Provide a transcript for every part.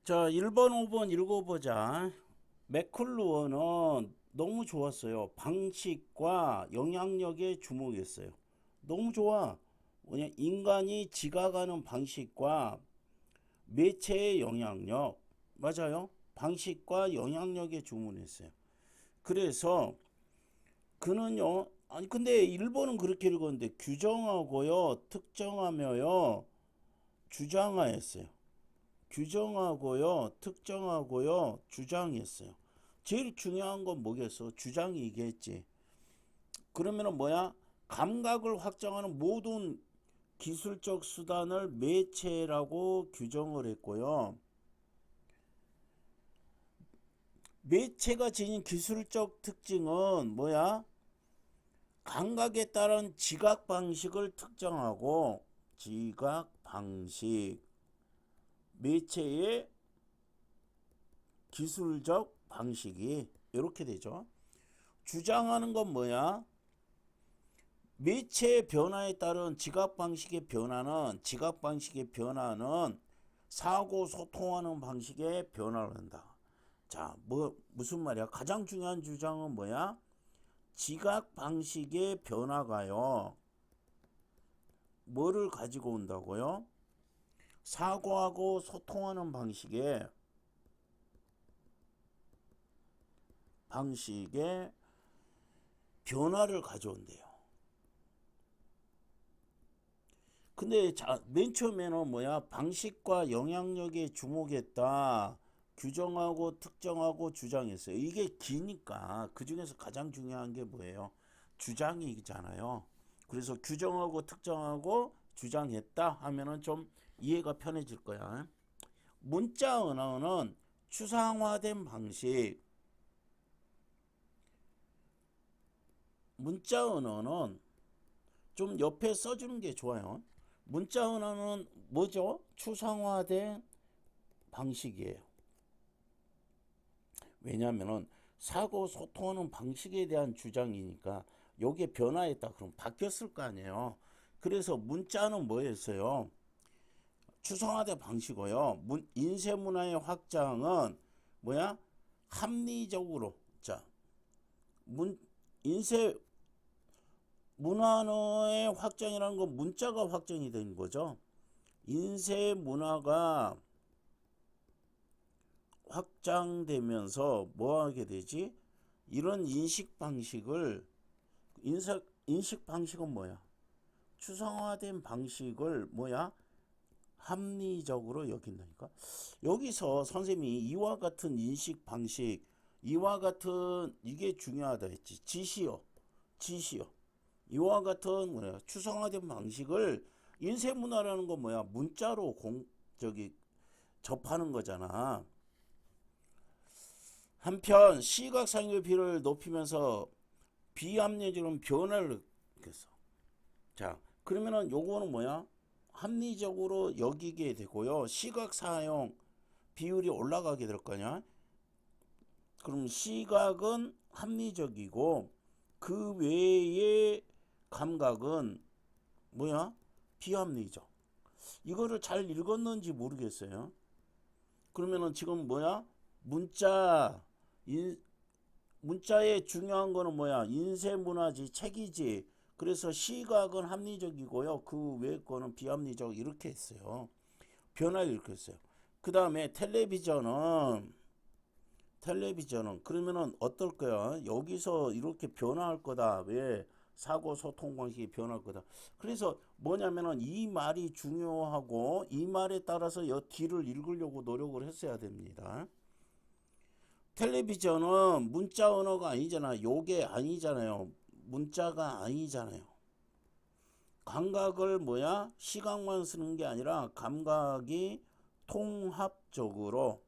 자, 1번, 5번 읽어보자. 맥클루어는 너무 좋았어요. 방식과 영향력에 주목했어요. 너무 좋아. 뭐냐, 인간이 지각하는 방식과 매체의 영향력. 맞아요. 방식과 영향력에 주목했어요. 그래서 그는요, 아니, 근데 1번은 그렇게 읽었는데, 규정하고요, 특정하며요, 주장하였어요. 규정하고요, 특정하고요, 주장했어요. 제일 중요한 건 뭐겠어? 주장이겠지. 그러면은 뭐야? 감각을 확장하는 모든 기술적 수단을 매체라고 규정을 했고요. 매체가 지닌 기술적 특징은 뭐야? 감각에 따른 지각 방식을 특정하고, 지각 방식, 매체의 기술적 방식이 이렇게 되죠. 주장하는 건 뭐야? 매체의 변화에 따른 지각 방식의 변화는 사고 소통하는 방식의 변화를 한다. 자, 무슨 말이야? 가장 중요한 주장은 뭐야? 지각 방식의 변화가요. 뭐를 가지고 온다고요? 사고하고 소통하는 방식의 변화를 가져온대요. 근데 맨 처음에는 뭐야? 방식과 영향력에 주목했다. 규정하고 특정하고 주장했어요. 이게 기니까 그 중에서 가장 중요한 게 뭐예요? 주장이잖아요. 그래서 규정하고 특정하고 주장했다 하면은 좀 이해가 편해질 거야. 문자 언어는 추상화된 방식. 문자 언어는 좀 옆에 써주는 게 좋아요. 문자 언어는 뭐죠? 추상화된 방식이에요. 왜냐하면 사고 소통하는 방식에 대한 주장이니까 요게 변화했다 그럼 바뀌었을 거 아니에요. 그래서 문자는 뭐였어요? 추상화된 방식이고요. 인쇄 문화의 확장은 뭐야? 합리적으로 자 인쇄 문화의 확장이라는 건 문자가 확정이 된 거죠. 인쇄 문화가 확장되면서 뭐 하게 되지? 이런 인식 방식은 뭐야? 추상화된 방식을 뭐야? 합리적으로 여긴다니까. 여기서 선생님이 이와 같은 인식 방식, 이와 같은 이게 중요하다 했지. 지시요. 이와 같은 뭐야? 추상화된 방식을 인쇄 문화라는 건 뭐야? 문자로 접하는 거잖아. 한편 시각상의 비를 높이면서 비합리적인 변화를 느꼈어. 자, 그러면은 요거는 뭐야? 합리적으로 여기게 되고요. 시각 사용 비율이 올라가게 될 거냐? 그럼 시각은 합리적이고 그 외의 감각은 뭐야? 비합리적. 이거를 잘 읽었는지 모르겠어요. 그러면은 지금 뭐야? 문자 인, 문자의 중요한 거는 뭐야? 인쇄 문화지, 책이지. 그래서 시각은 합리적이고요. 그 외의 거는 비합리적 이렇게 했어요. 변화를 일으켰어요. 그 다음에 텔레비전은 그러면은 어떨 거야? 여기서 이렇게 변화할 거다. 왜? 사고 소통 방식이 변할 거다. 그래서 뭐냐면은 이 말이 중요하고 이 말에 따라서 여 뒤를 읽으려고 노력을 했어야 됩니다. 텔레비전은 문자 언어가 아니잖아. 요게 아니잖아요. 문자가 아니잖아요. 감각을 뭐야? 시각만 쓰는 게 아니라 감각이 통합적으로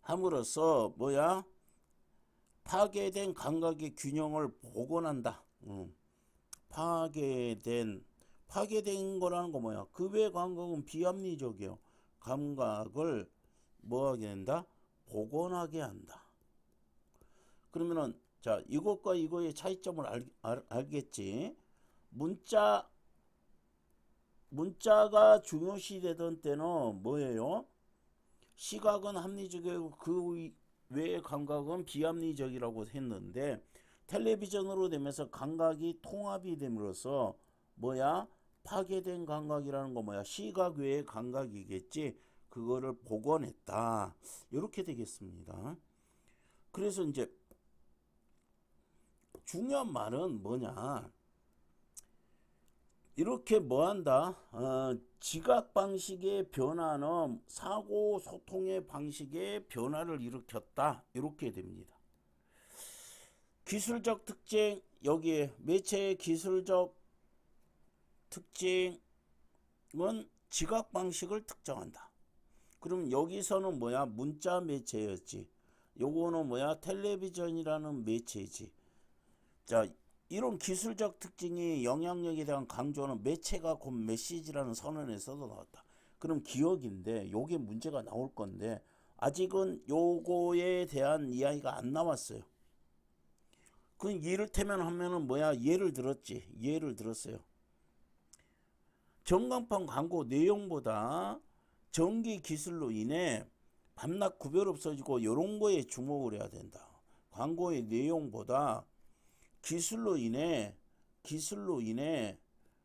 함으로써 뭐야? 파괴된 감각의 균형을 복원한다. 파괴된 파괴된 거라는 거 뭐야? 그 외 감각은 비합리적이요. 감각을 뭐 하게 된다? 복원하게 한다. 그러면은 자 이것과 이거의 차이점을 알겠지. 문자 문자가 중요시되던 때는 뭐예요? 시각은 합리적이고 그 외의 감각은 비합리적이라고 했는데 텔레비전으로 되면서 감각이 통합이 됨으로써 뭐야? 파괴된 감각이라는 거 뭐야? 시각 외의 감각이겠지. 그거를 복원했다. 이렇게 되겠습니다. 그래서 이제 중요한 말은 뭐냐? 이렇게 뭐한다? 지각 방식의 변화는 사고 소통의 방식의 변화를 일으켰다. 이렇게 됩니다. 기술적 특징, 여기에 매체의 기술적 특징은 지각 방식을 특정한다. 그럼 여기서는 뭐야? 문자 매체였지. 요거는 뭐야? 텔레비전이라는 매체지. 자, 이런 기술적 특징이 영향력에 대한 강조는 매체가 곧 메시지라는 선언에서도 나왔다. 그럼 기억인데 요게 문제가 나올 건데 아직은 요거에 대한 이야기가 안 나왔어요. 그 이를테면 하면은 뭐야? 예를 들었지. 예를 들었어요. 전광판 광고 내용보다 전기 기술로 인해 밤낮 구별 없어지고 요런 거에 주목을 해야 된다. 광고의 내용보다 기술로 인해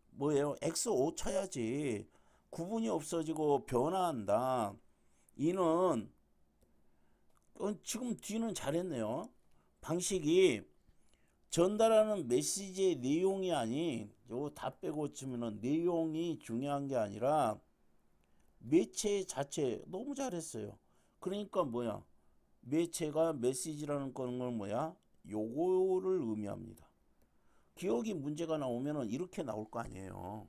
뭐예요? X 오차야지. 구분이 없어지고 변화한다. 이는 지금 뒤는 잘했네요. 방식이 전달하는 메시지의 내용이 아닌 요거 다 빼고 치면은 내용이 중요한 게 아니라 매체 자체 너무 잘했어요. 그러니까 뭐야? 매체가 메시지라는 건 뭐야? 요거를 의미합니다. 기억이 문제가 나오면은 이렇게 나올 거 아니에요.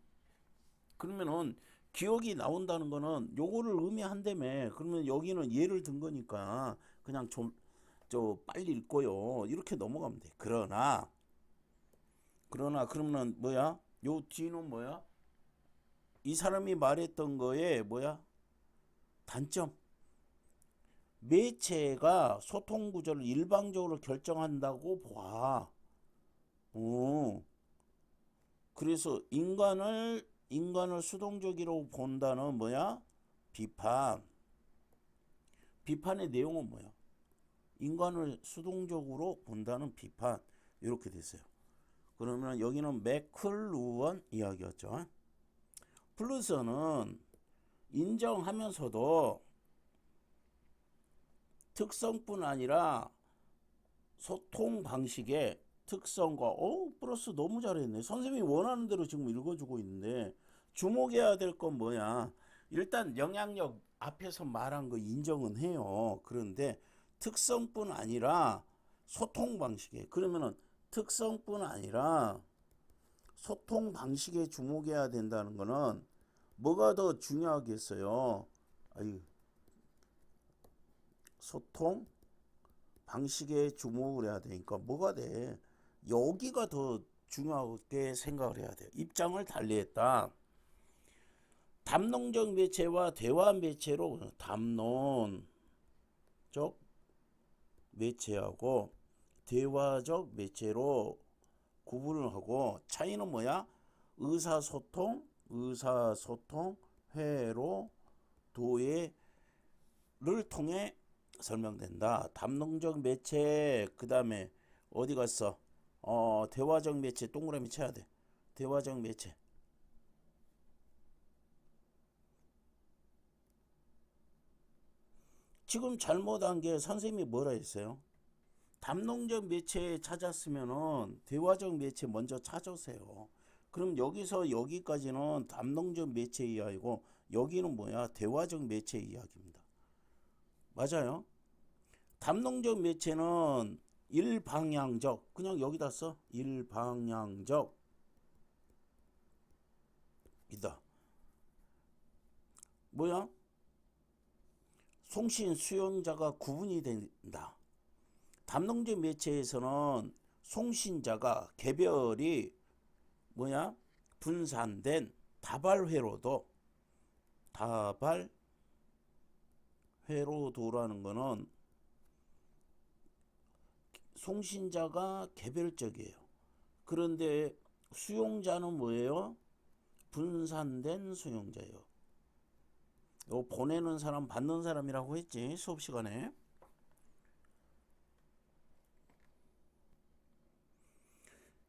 그러면은 기억이 나온다는 거는 요거를 의미한다며. 그러면 여기는 예를 든 거니까 그냥 좀 빨리 읽고요. 이렇게 넘어가면 돼. 그러나 그러면은 뭐야? 요 뒤는 뭐야? 이 사람이 말했던 거에 뭐야? 단점. 매체가 소통 구조를 일방적으로 결정한다고 봐. 오. 그래서 인간을 수동적으로 본다는 뭐야? 비판. 비판의 내용은 뭐야? 인간을 수동적으로 본다는 비판. 이렇게 됐어요. 그러면 여기는 매클루언 이야기였죠. 플루서는 인정하면서도 특성뿐 아니라 소통 방식의 특성과 플러스 너무 잘했네. 선생님이 원하는 대로 지금 읽어주고 있는데 주목해야 될 건 뭐야? 일단 영향력 앞에서 말한 거 인정은 해요. 그런데 특성뿐 아니라 소통 방식에 그러면은 특성뿐 아니라 소통 방식에 주목해야 된다는 거는 뭐가 더 중요하겠어요? 아유, 소통 방식에 주목을 해야 되니까 뭐가 돼? 여기가 더 중요하게 생각을 해야 돼요. 입장을 달리했다. 담론적 매체와 대화 매체로 담론적 매체하고 대화적 매체로 구분을 하고 차이는 뭐야? 의사소통, 회로, 도예를 통해 설명된다. 담론적 매체 그 다음에 어디 갔어? 대화적 매체 동그라미 쳐야 돼. 대화적 매체. 지금 잘못한 게 선생님이 뭐라 했어요? 담론적 매체 찾았으면은 대화적 매체 먼저 찾으세요. 그럼 여기서 여기까지는 담론적 매체 이야기고 여기는 뭐야? 대화적 매체 이야기입니다. 맞아요? 담론적 매체는 일방향적 그냥 여기다 써. 일방향적이다. 뭐야? 송신 수용자가 구분이 된다. 담론적 매체에서는 송신자가 개별이 뭐야? 분산된 다발회로도라는 거는 송신자가 개별적이에요. 그런데 수용자는 뭐예요? 분산된 수용자예요. 요 보내는 사람, 받는 사람이라고 했지, 수업 시간에.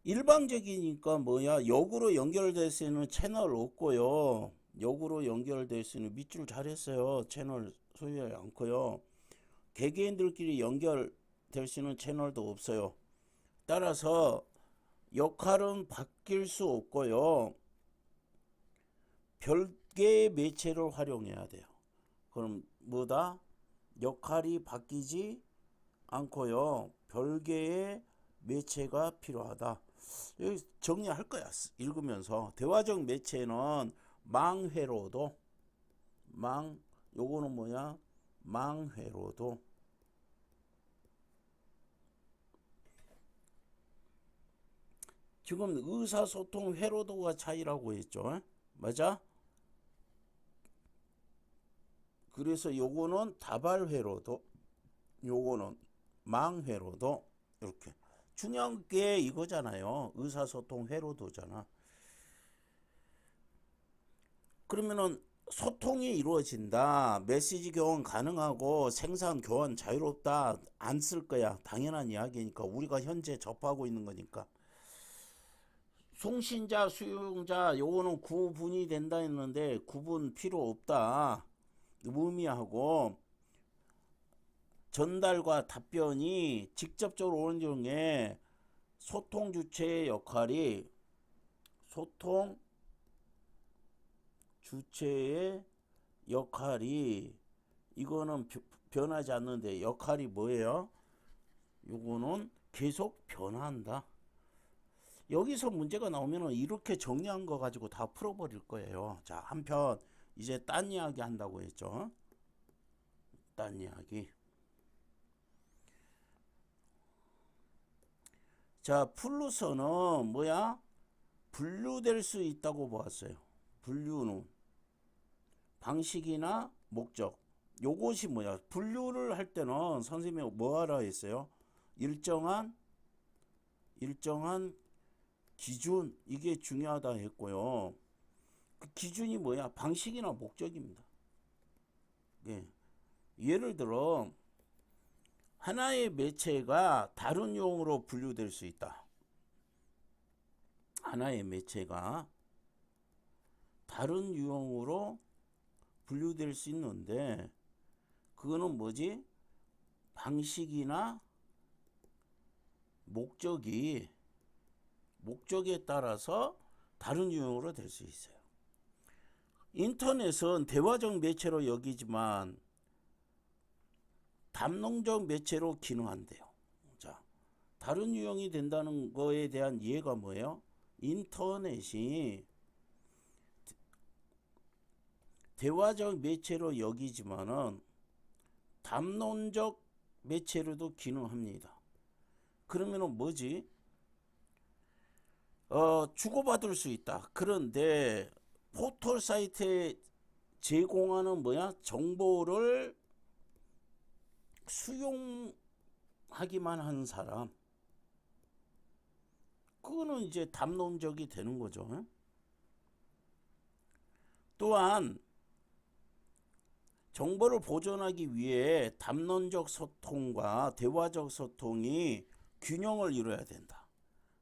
일방적이니까 뭐야, 역으로 연결될 수 있는 채널 없고요. 역으로 연결될 수 있는, 밑줄 잘했어요. 채널 소유하지 않고요. 개개인들끼리 연결될 수 있는 채널도 없어요. 따라서 역할은 바뀔 수 없고요. 별개의 매체를 활용해야 돼요. 그럼 뭐다? 역할이 바뀌지 않고요. 별개의 매체가 필요하다. 여기 정리할 거야. 읽으면서. 대화적 매체는 망회로도, 요거는 뭐야? 망회로도. 지금 의사소통 회로도가 차이라고 했죠. 맞아? 그래서 요거는 다발회로도, 요거는 망회로도. 이렇게 중요한 게 이거잖아요. 의사소통 회로도잖아. 그러면은 소통이 이루어진다, 메시지 교환 가능하고 생산 교환 자유롭다, 안 쓸 거야. 당연한 이야기니까. 우리가 현재 접하고 있는 거니까. 송신자, 수용자, 요거는 구분이 된다 했는데 구분 필요 없다. 의미하고, 전달과 답변이 직접적으로 오는 중에 소통 주체의 역할이, 소통 주체의 역할이, 이거는 변하지 않는데 역할이 뭐예요? 요거는 계속 변화한다. 여기서 문제가 나오면 이렇게 정리한 거 가지고 다 풀어버릴 거예요. 자, 한편 이제 딴 이야기 한다고 했죠. 딴 이야기. 자, 플루서는 뭐야? 분류될 수 있다고 보았어요. 분류는 방식이나 목적. 요것이 뭐야? 분류를 할 때는 선생님이 뭐 하라 했어요? 일정한 기준, 이게 중요하다 했고요. 그 기준이 뭐야? 방식이나 목적입니다. 예. 예를 들어 하나의 매체가 다른 유형으로 분류될 수 있다. 하나의 매체가 다른 유형으로 분류될 수 있는데, 그거는 뭐지? 방식이나 목적에 따라서 다른 유형으로 될 수 있어요. 인터넷은 대화적 매체로 여기지만 담론적 매체로 기능한대요. 자, 다른 유형이 된다는 거에 대한 이해가 뭐예요? 인터넷이 대화적 매체로 여기지만은 담론적 매체로도 기능합니다. 그러면은 뭐지? 주고받을 수 있다. 그런데 포털 사이트에 제공하는 뭐야? 정보를 수용하기만 한 사람. 그거는 이제 담론적이 되는 거죠. 또한 정보를 보존하기 위해 담론적 소통과 대화적 소통이 균형을 이루어야 된다.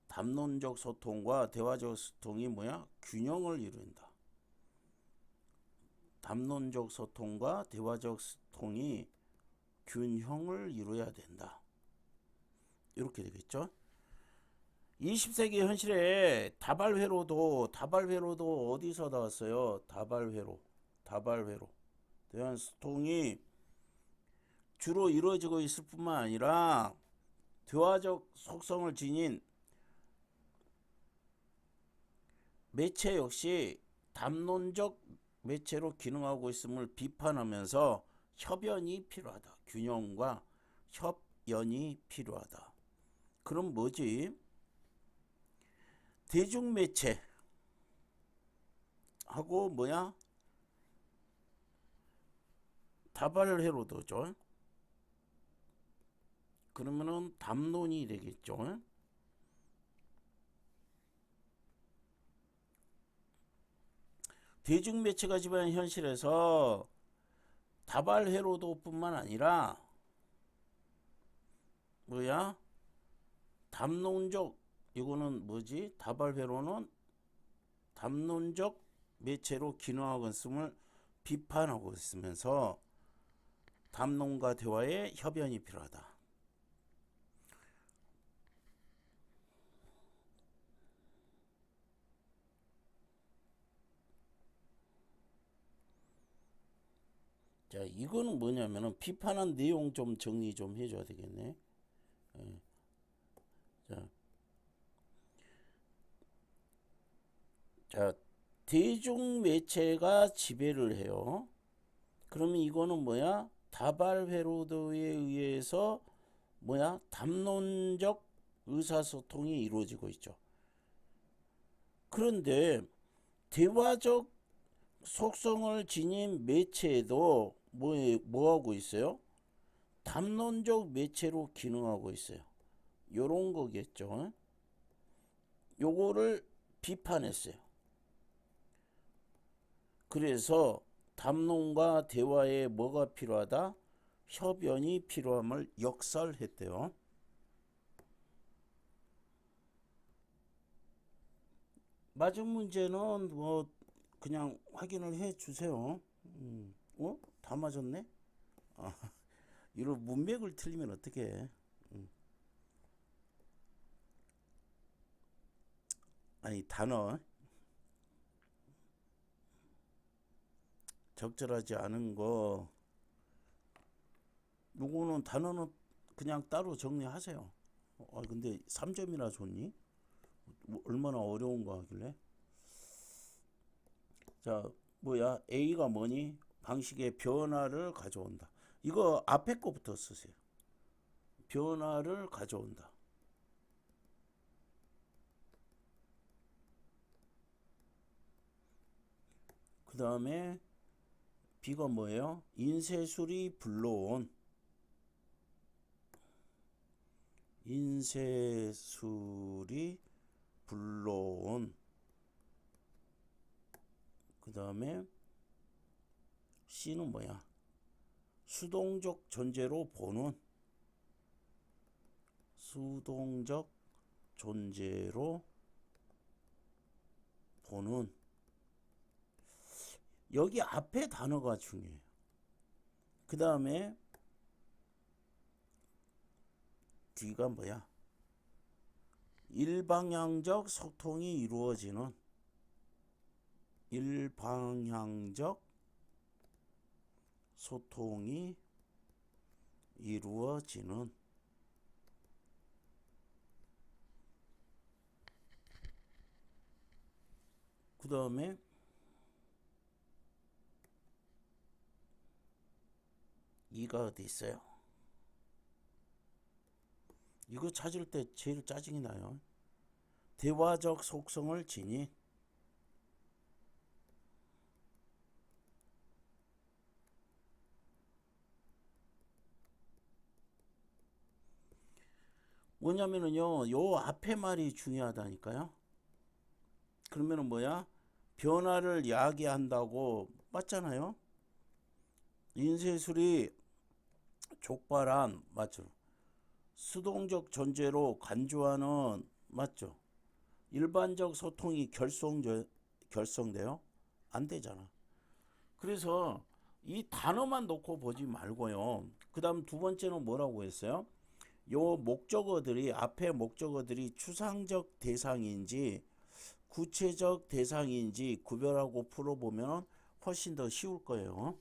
담론적 소통과 대화적 소통이 뭐야? 균형을 이룬다. 담론적 소통과 대화적 소통이 균형을 이루어야 된다. 이렇게 되겠죠. 20세기 현실에 다발회로도 어디서 나왔어요? 다발회로. 대한 소통이 주로 이루어지고 있을 뿐만 아니라 대화적 속성을 지닌 매체 역시 담론적 매체로 기능하고 있음을 비판하면서 협연이 필요하다. 균형과 협연이 필요하다. 그럼 뭐지? 대중매체 하고 뭐야? 다발회로도죠. 그러면은 담론이 되겠죠. 대중매체가 지배하는 현실에서 다발 회로도뿐만 아니라 뭐야? 담론적, 이거는 뭐지? 다발 회로는 담론적 매체로 기능하고 있음을 비판하고 있으면서 담론과 대화의 협연이 필요하다. 자, 이거는 뭐냐면은 비판한 내용 좀 정리 좀 해줘야 되겠네. 예. 자, 자, 대중 매체가 지배를 해요. 그러면 이거는 뭐야? 다발 회로도에 의해서 뭐야? 담론적 의사소통이 이루어지고 있죠. 그런데 대화적 속성을 지닌 매체도 뭐 하고 있어요? 담론적 매체로 기능하고 있어요. 요런 거겠죠. 요거를 비판했어요. 그래서 담론과 대화에 뭐가 필요하다? 협연이 필요함을 역설했대요. 맞은 문제는 뭐 그냥 확인을 해 주세요. 다 맞았네? 아, 이런 문맥을 틀리면 어떡해? 아니, 단어 적절하지 않은 거, 요거는 단어는 그냥 따로 정리하세요. 근데 3점이나 줬니? 얼마나 어려운 거 하길래? 자, 뭐야? A가 뭐니? 방식의 변화를 가져온다. 이거 앞에 거부터 쓰세요. 변화를 가져온다. 그 다음에 B가 뭐예요? 인쇄술이 불러온 그 다음에 C는 뭐야? 수동적 존재로 보는 여기 앞에 단어가 중요해요. 그 다음에 D가 뭐야? 일방향적 소통이 이루어지는 그 다음에 이가 어디 있어요? 이거 찾을 때 제일 짜증이 나요. 대화적 속성을 지닌 뭐냐면은요, 요 앞에 말이 중요하다니까요. 그러면은 뭐야? 변화를 야기한다고 맞잖아요. 인쇄술이 족발한 맞죠? 수동적 존재로 간주하는 맞죠? 일반적 소통이 결성돼요? 안 되잖아. 그래서 이 단어만 놓고 보지 말고요. 그 다음 두 번째는 뭐라고 했어요? 요 목적어들이 앞에 목적어들이 추상적 대상인지 구체적 대상인지 구별하고 풀어보면 훨씬 더 쉬울 거예요.